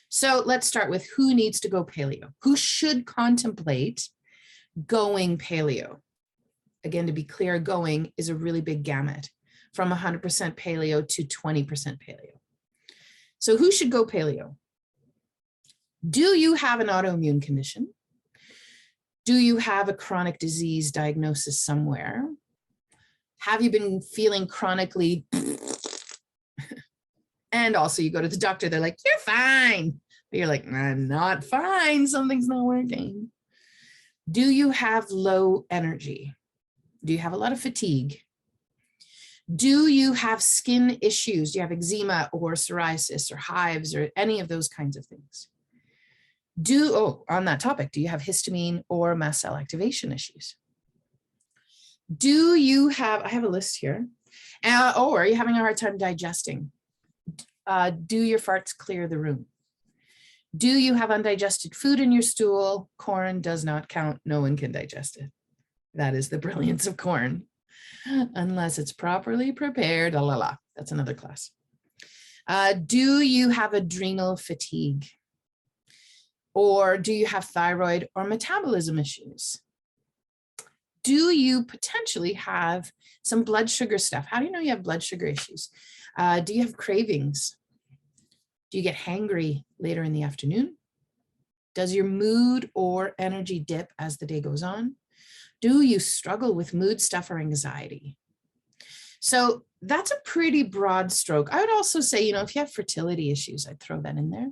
So let's start with who needs to go paleo, who should contemplate going paleo. Again, to be clear, going is a really big gamut from 100% paleo to 20% paleo. So who should go paleo? Do you have an autoimmune condition? Do you have a chronic disease diagnosis somewhere? Have you been feeling chronically? And also you go to the doctor, they're like, you're fine. But you're like, I'm not fine. Something's not working. Do you have low energy? Do you have a lot of fatigue? Do you have skin issues? Do you have eczema or psoriasis or hives or any of those kinds of things? On that topic, do you have histamine or mast cell activation issues? Do you have, I have a list here. Are you having a hard time digesting? Do your farts clear the room? Do you have undigested food in your stool? Corn does not count. No one can digest it. That is the brilliance of corn. Unless it's properly prepared. That's another class. Do you have adrenal fatigue? Or do you have thyroid or metabolism issues? Do you potentially have some blood sugar stuff? How do you know you have blood sugar issues? Do you have cravings? Do you get hangry later in the afternoon? Does your mood or energy dip as the day goes on? Do you struggle with mood stuff or anxiety? So that's a pretty broad stroke. I would also say, if you have fertility issues, I'd throw that in there.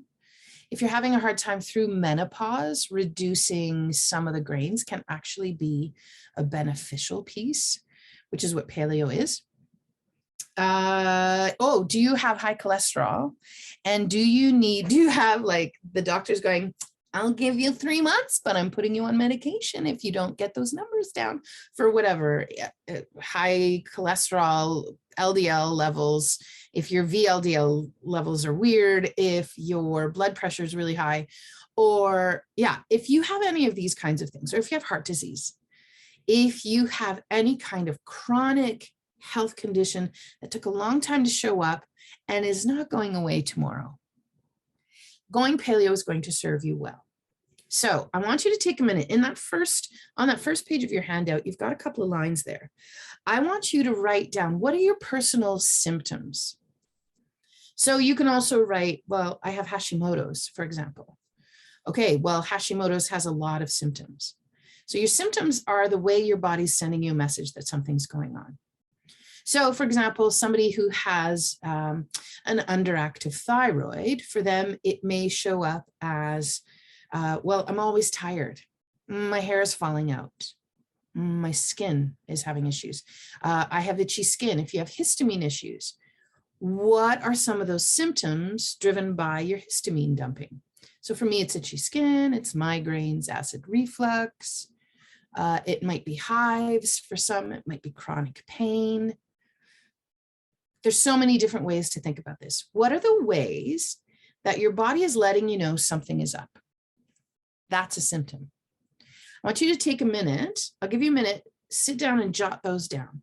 If you're having a hard time through menopause, reducing some of the grains can actually be a beneficial piece, which is what paleo is. Do you have high cholesterol? And do you have like the doctor's going, I'll give you 3 months, but I'm putting you on medication if you don't get those numbers down for whatever, high cholesterol, LDL levels, if your VLDL levels are weird, if your blood pressure is really high, or if you have any of these kinds of things, or if you have heart disease, if you have any kind of chronic health condition that took a long time to show up and is not going away tomorrow, going paleo is going to serve you well. So I want you to take a minute on that first page of your handout, you've got a couple of lines there. I want you to write down, what are your personal symptoms? So you can also write, well, I have Hashimoto's, for example. Okay, well, Hashimoto's has a lot of symptoms. So your symptoms are the way your body's sending you a message that something's going on. So for example, somebody who has an underactive thyroid, for them, it may show up as, I'm always tired. My hair is falling out. My skin is having issues. I have itchy skin. If you have histamine issues, what are some of those symptoms driven by your histamine dumping? So for me, it's itchy skin, it's migraines, acid reflux. It might be hives for some, it might be chronic pain. There's so many different ways to think about this. What are the ways that your body is letting you know something is up? That's a symptom. I want you to take a minute. I'll give you a minute. Sit down and jot those down.